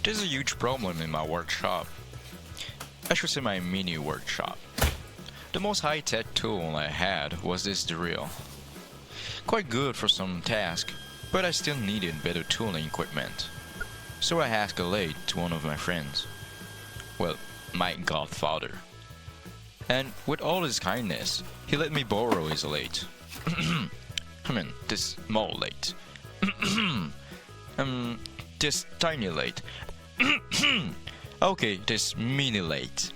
There's a huge problem in my workshop. I should say my mini workshop. The most high-tech tool I had was this drill. Quite good for some tasks, but I still needed better tooling equipment. So I asked a lathe to one of my friends. Well, my godfather. And with all his kindness, he let me borrow his lathe. I mean, this small lathe. This tiny lathe. Okay, this mini lathe.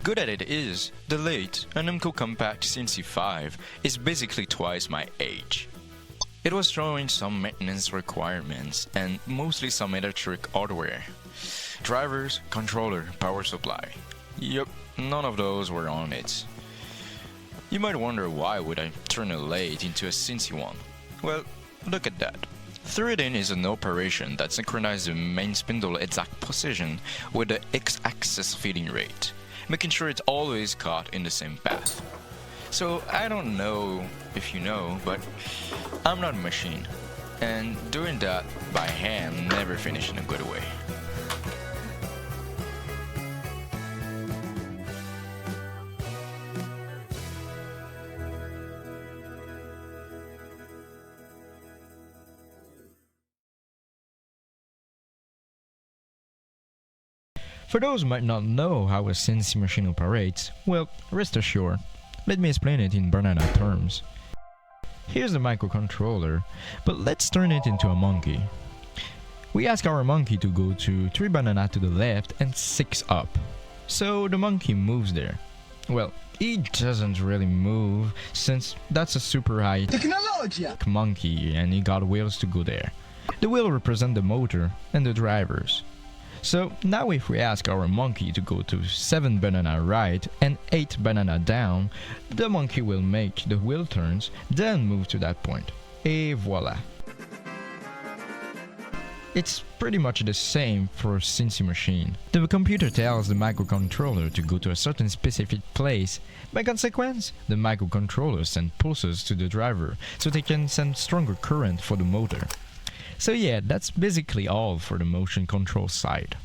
Good at it is, the lathe, an Emco Compact CNC 5, is basically twice my age. It was throwing some maintenance requirements and mostly some electric hardware. Drivers, controller, power supply. Yup, none of those were on it. You might wonder why would I turn a lathe into a CNC one. Well, look at that. Threading is an operation that synchronizes the main spindle exact position with the x-axis feeding rate, making sure it's always caught in the same path. So I don't know if you know, but I'm not a machine, and doing that by hand never finished in a good way. For those who might not know how a CNC machine operates, well, rest assured, let me explain it in banana terms. Here's the microcontroller, but let's turn it into a monkey. We ask our monkey to go to 3 banana to the left and 6 up. So the monkey moves there. Well, he doesn't really move since that's a super high monkey and he got wheels to go there. The wheel represent the motor and the drivers. So now if we ask our monkey to go to 7 banana right and 8 banana down, the monkey will make the wheel turns, then move to that point. Et voila. It's pretty much the same for a CNC machine. The computer tells the microcontroller to go to a certain specific place. By consequence, the microcontroller sends pulses to the driver so they can send stronger current for the motor. So yeah, that's basically all for the motion control side.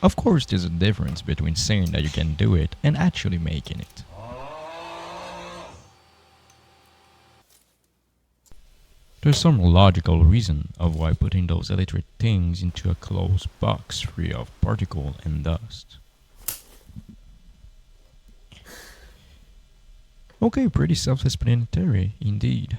Of course, there's a difference between saying that you can do it and actually making it. There's some logical reason of why putting those electric things into a closed box free of particle and dust. Okay, pretty self-explanatory indeed.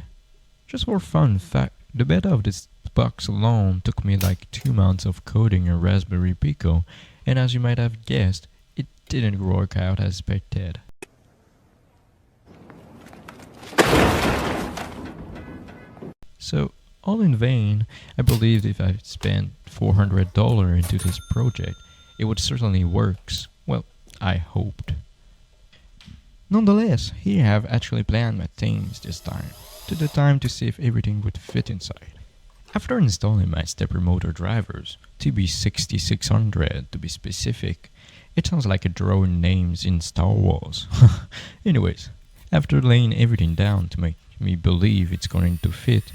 Just for fun fact, the beta of this box alone took me like 2 months of coding a Raspberry Pico, and as you might have guessed, it didn't work out as expected. So, all in vain, I believed if I spent $400 into this project, it would certainly works. Well, I hoped. Nonetheless, here I have actually planned my things this time. Took the time to see if everything would fit inside. After installing my stepper motor drivers, TB6600 to be specific, it sounds like a drawing names in Star Wars. Anyways, after laying everything down to make me believe it's going to fit,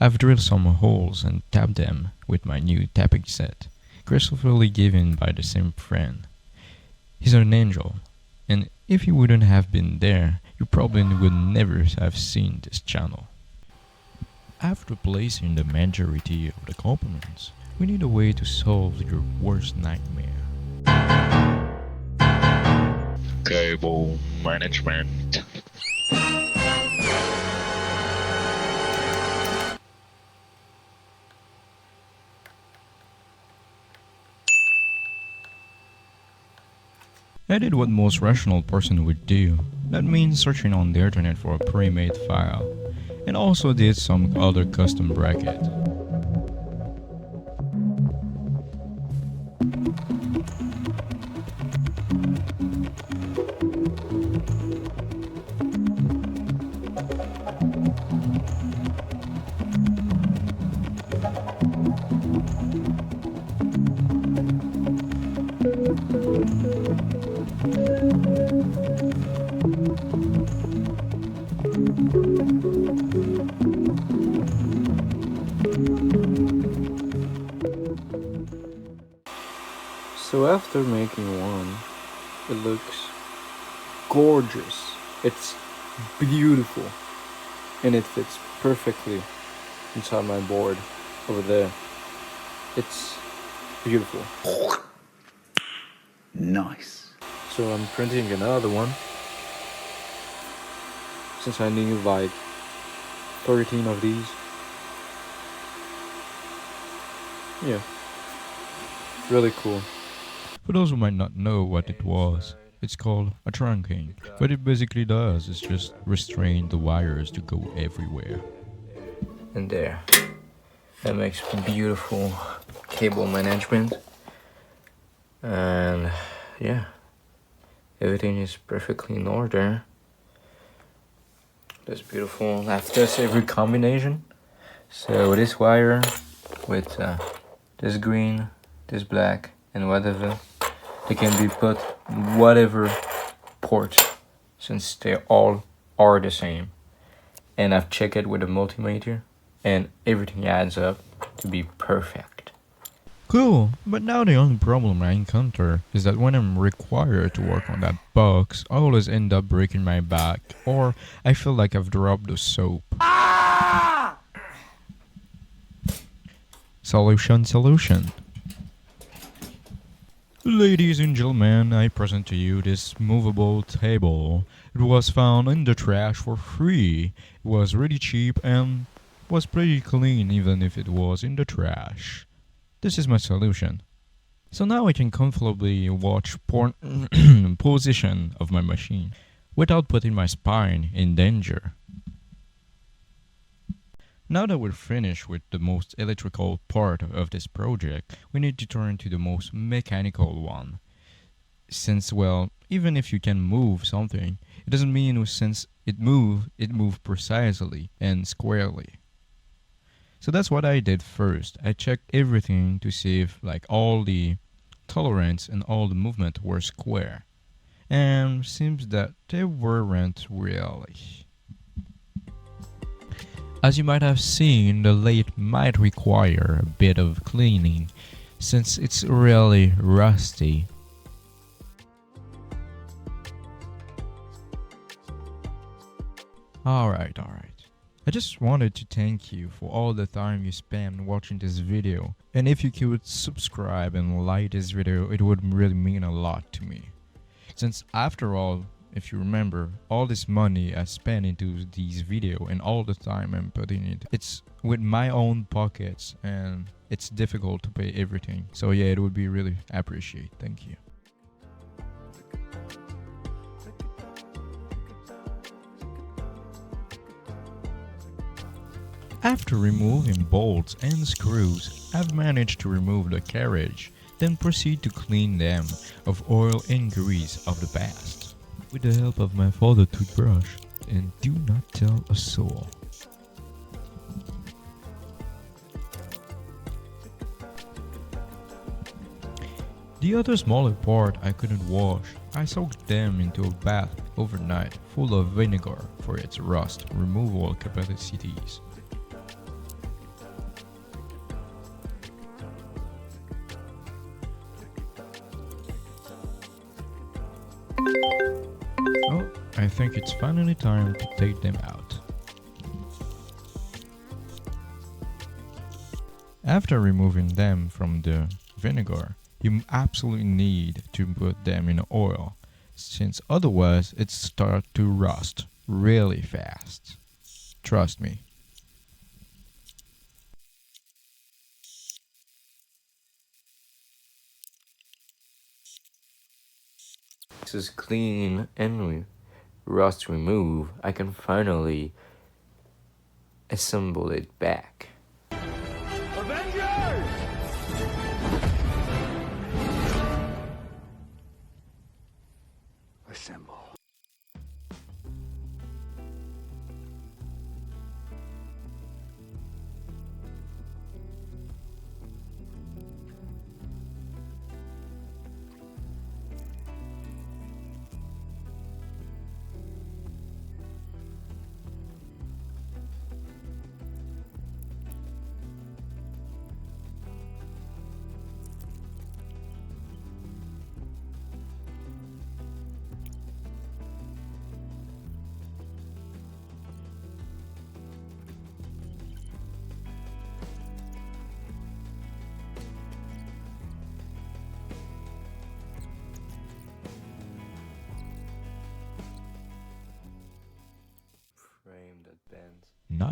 I've drilled some holes and tapped them with my new tapping set, gracefully given by the same friend. He's an angel, and if he wouldn't have been there, you probably would never have seen this channel. After placing the majority of the components, we need a way to solve your worst nightmare. Cable management. I did what most rational person would do. That means searching on the internet for a pre-made file, and also did some other custom bracket. So after making one, it looks gorgeous. It's beautiful. And it fits perfectly inside my board over there. It's beautiful. Nice. So I'm printing another one. Since I need like 13 of these. Yeah. Really cool. For those who might not know what it was, it's called a trunking. What it basically does is just restrain the wires to go everywhere. And there. That makes beautiful cable management. And yeah, everything is perfectly in order. That's beautiful. I've tested every combination. So this wire with this green, this black, and whatever, they can be put whatever port, since they all are the same. And I've checked it with a multimeter, and everything adds up to be perfect. Cool, but now the only problem I encounter is that when I'm required to work on that box, I always end up breaking my back, or I feel like I've dropped the soap. Solution. Ladies and gentlemen, I present to you this movable table. It was found in the trash for free. It was really cheap and was pretty clean even if it was in the trash. This is my solution. So now I can comfortably watch porn position of my machine without putting my spine in danger. Now that we're finished with the most electrical part of this project, we need to turn to the most mechanical one. Since, well, even if you can move something, it doesn't mean since it moved precisely and squarely. So that's what I did first. I checked everything to see if like all the tolerance and all the movement were square. And seems that they weren't really. As you might have seen, the lathe might require a bit of cleaning since it's really rusty. Alright. I just wanted to thank you for all the time you spent watching this video, and if you could subscribe and like this video, it would really mean a lot to me. Since after all, if you remember, all this money I spent into these video and all the time I'm putting it's with my own pockets and it's difficult to pay everything. So yeah, it would be really appreciated. Thank you. After removing bolts and screws, I've managed to remove the carriage, then proceed to clean them of oil and grease of the past, with the help of my father toothbrush, and do not tell a soul. The other smaller part I couldn't wash. I soaked them into a bath overnight full of vinegar for its rust removal capacities. Oh, I think it's finally time to take them out. After removing them from the vinegar, you absolutely need to put them in oil, since otherwise it starts to rust really fast. Trust me. This is clean and rust remove. I can finally assemble it back. Avengers! Assemble.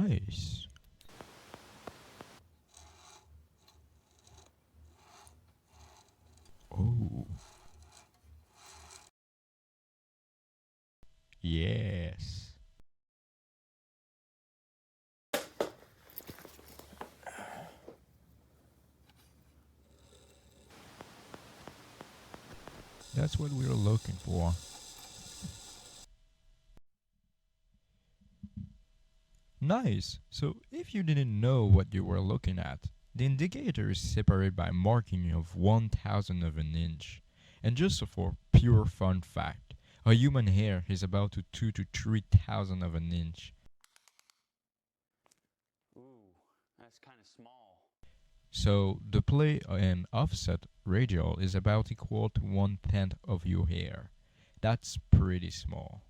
Nice. Oh. Yes. That's what we were looking for. Nice. So if you didn't know what you were looking at, the indicator is separated by marking of 1,000 of an inch. And just for pure fun fact, a human hair is about to 2 to 3,000 of an inch. Ooh, that's kind of small. So the play and offset radial is about equal to 1/10 of your hair. That's pretty small.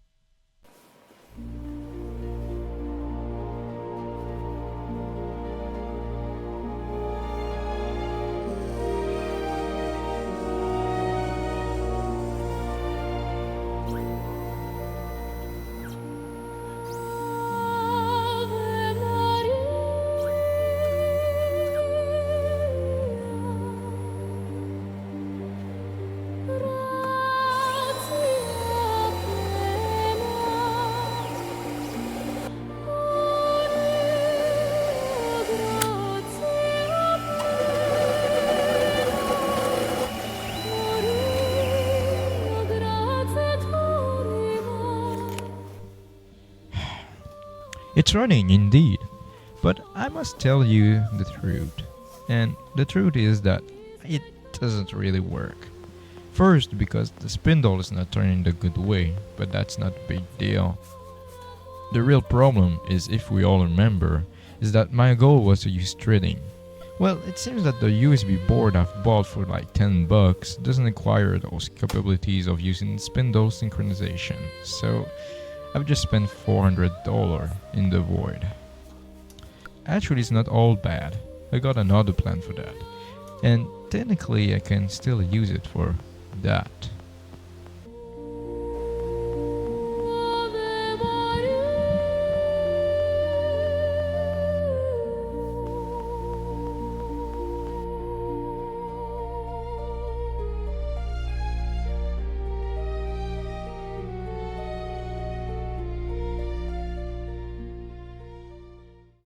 It's running indeed, but I must tell you the truth. And the truth is that it doesn't really work. First, because the spindle is not turning the good way, but that's not a big deal. The real problem is, if we all remember, is that my goal was to use threading. Well, it seems that the USB board I've bought for like $10 doesn't require those capabilities of using spindle synchronization, so I've just spent $400 in the void. Actually, it's not all bad. I got another plan for that. And technically I can still use it for that.